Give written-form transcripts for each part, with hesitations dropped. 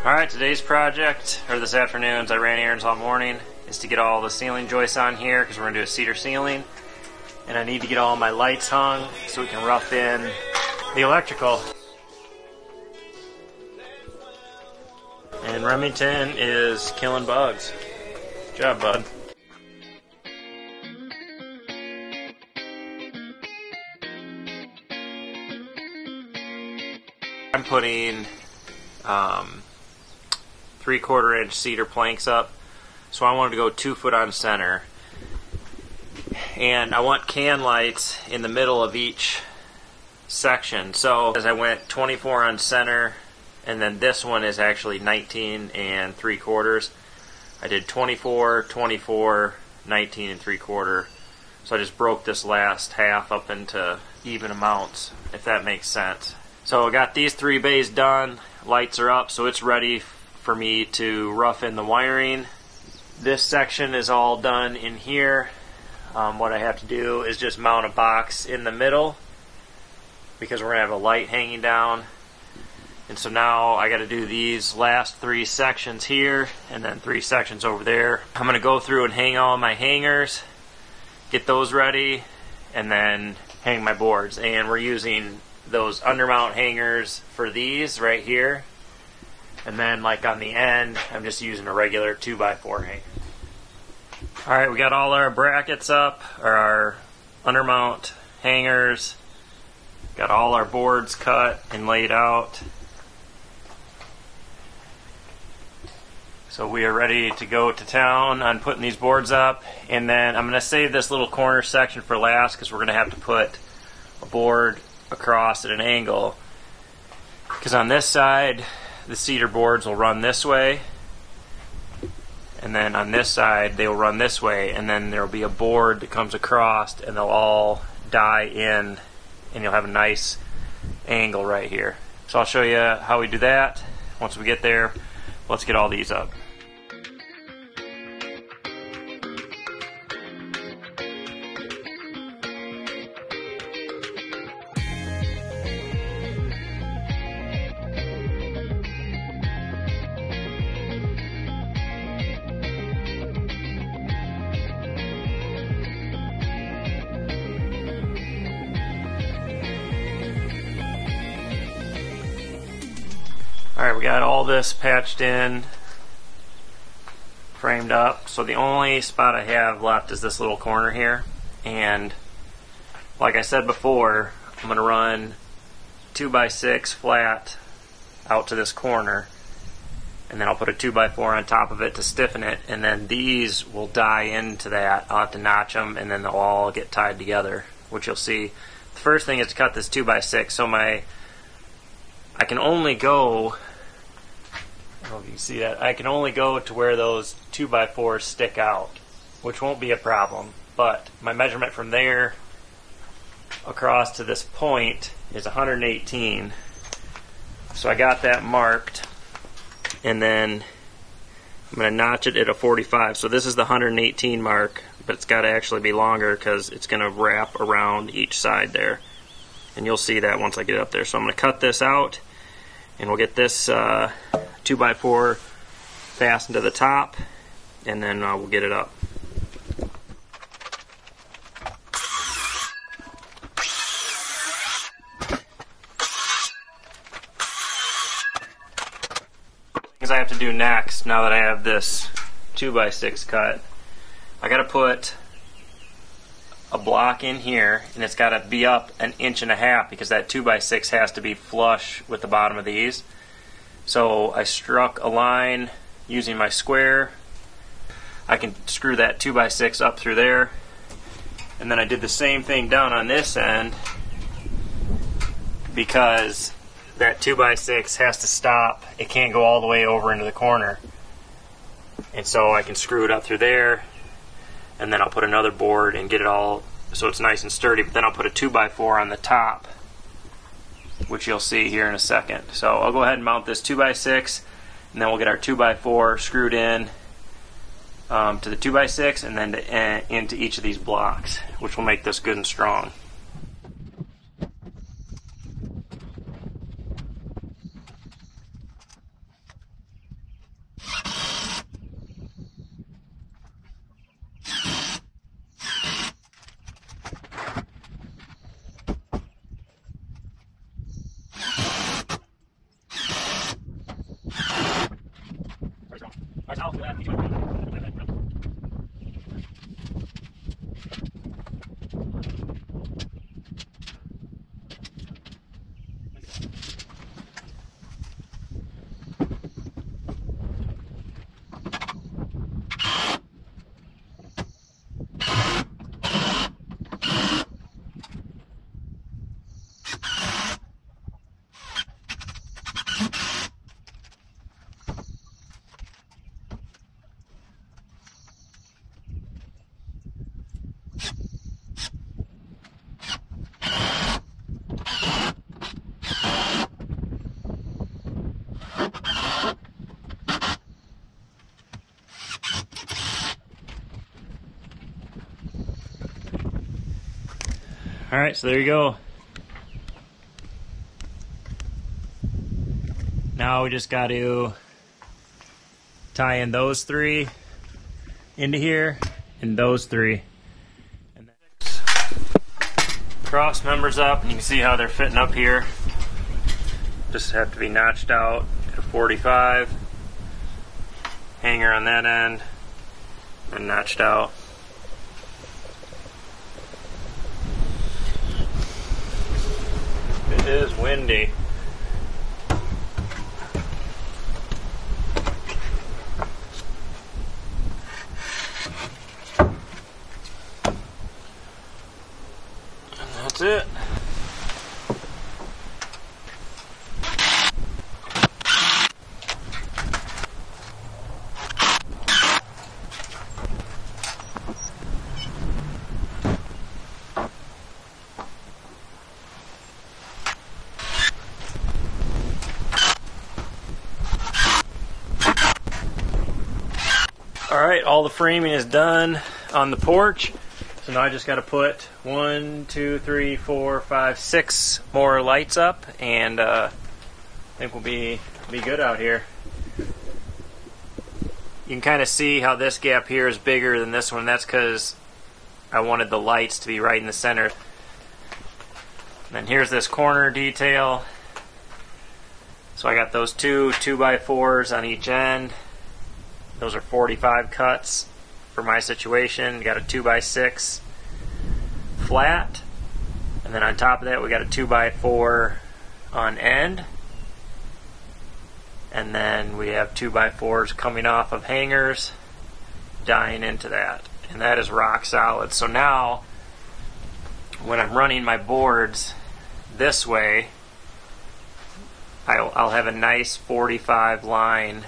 Alright, today's project, or this afternoon's, I ran errands all morning, is to get all the ceiling joists on here because we're going to do a cedar ceiling. And I need to get all my lights hung so we can rough in the electrical. And Remington is killing bugs. Good job, bud. I'm putting 3/4 inch cedar planks up, so I wanted to go 2 foot on center, and I want can lights in the middle of each section. So as I went 24 on center, and then this one is actually 19 3/4. I did 24, 24, 19 3/4. So I just broke this last half up into even amounts, if that makes sense. So I got these 3 bays done, lights are up, so it's ready for me to rough in the wiring. This section is all done in here. What I have to do is just mount a box in the middle because we're going to have a light hanging down. And so now I got to do these last 3 sections here and then 3 sections over there. I'm going to go through and hang all my hangers, get those ready, and then hang my boards. And we're using those undermount hangers for these right here. And then like on the end, I'm just using a regular 2x4 hanger. Alright, we got all our brackets up, or our undermount hangers. Got all our boards cut and laid out. So we are ready to go to town on putting these boards up. And then I'm going to save this little corner section for last because we're going to have to put a board across at an angle. Because on this side, the cedar boards will run this way, and then on this side they will run this way, and then there will be a board that comes across and they'll all die in, and you'll have a nice angle right here. So I'll show you how we do that once we get there. Let's get all these up. Alright, we got all this patched in, framed up, so the only spot I have left is this little corner here. And like I said before, I'm going to run 2x6 flat out to this corner, and then I'll put a 2x4 on top of it to stiffen it, and then these will die into that. I'll have to notch them, and then they'll all get tied together, which you'll see. The first thing is to cut this 2x6, so I can only go, I don't know if you can see that, I can only go to where those 2x4s stick out, which won't be a problem. But my measurement from there across to this point is 118. So I got that marked, and then I'm going to notch it at a 45. So this is the 118 mark, but it's got to actually be longer because it's going to wrap around each side there. And you'll see that once I get up there. So I'm going to cut this out, and we'll get this 2x4 fastened to the top, and then we'll get it up. Things I have to do next, now that I have this 2x6 cut, I got to put a block in here, and it's got to be up 1.5 inches because that 2x6 has to be flush with the bottom of these. So I struck a line using my square. I can screw that 2x6 up through there, and then I did the same thing down on this end because that 2x6 has to stop. It can't go all the way over into the corner, and so I can screw it up through there, and then I'll put another board and get it all so it's nice and sturdy. But then I'll put a 2x4 on the top, which you'll see here in a second. So I'll go ahead and mount this 2x6, and then we'll get our 2x4 screwed in to the 2x6 and then into each of these blocks, which will make this good and strong. Alright, so there you go. Now we just got to tie in those three into here and those three. And then cross members up, and you can see how they're fitting up here. Just have to be notched out at a 45. Hanger on that end and notched out. It is windy. And that's it. Alright, all the framing is done on the porch. So now I just got to put 1, 2, 3, 4, 5, 6 more lights up, and I think we'll be good out here. You can kind of see how this gap here is bigger than this one. That's because I wanted the lights to be right in the center. And then here's this corner detail. So I got those two 2x4s on each end. Those are 45 cuts for my situation. Got a 2x6 flat, and then on top of that we got a 2x4 on end, and then we have 2x4s coming off of hangers dying into that, and that is rock solid. So now when I'm running my boards this way, I'll have a nice 45 line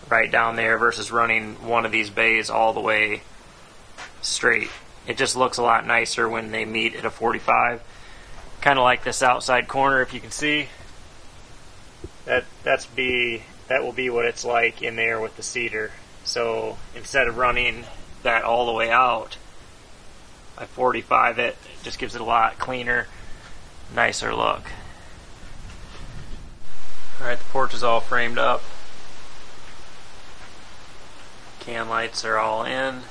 right down there versus running one of these bays all the way straight. It just looks a lot nicer when they meet at a 45. Kind of like this outside corner, if you can see. That will be what it's like in there with the cedar. So instead of running that all the way out, I 45 it. It just gives it a lot cleaner, nicer look. Alright, the porch is all framed up. Can lights are all in.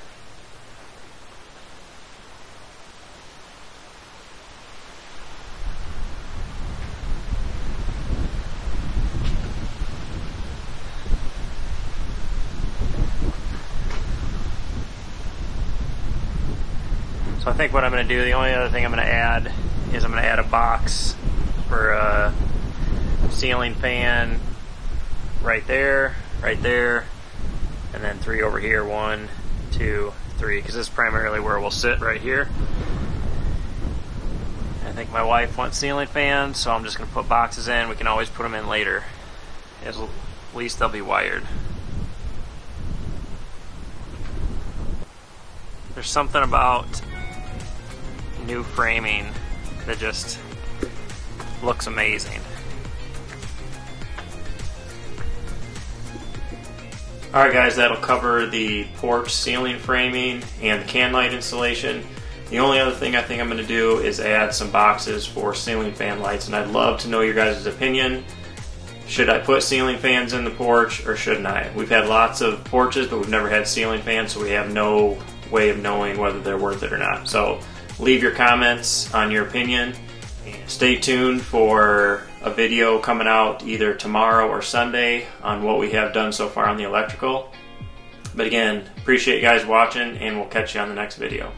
So I think what I'm going to do, the only other thing I'm going to add is I'm going to add a box for a ceiling fan right there, and then 3 over here, 1, 2, 3, because this is primarily where we'll sit right here. I think my wife wants ceiling fans, so I'm just going to put boxes in. We can always put them in later. At least they'll be wired. There's something about new framing that just looks amazing. Alright guys, that'll cover the porch ceiling framing and the can light installation. The only other thing I think I'm going to do is add some boxes for ceiling fan lights, and I'd love to know your guys' opinion. Should I put ceiling fans in the porch or shouldn't I? We've had lots of porches, but we've never had ceiling fans, so we have no way of knowing whether they're worth it or not. So leave your comments on your opinion. Stay tuned for a video coming out either tomorrow or Sunday on what we have done so far on the electrical. But again, appreciate you guys watching, and we'll catch you on the next video.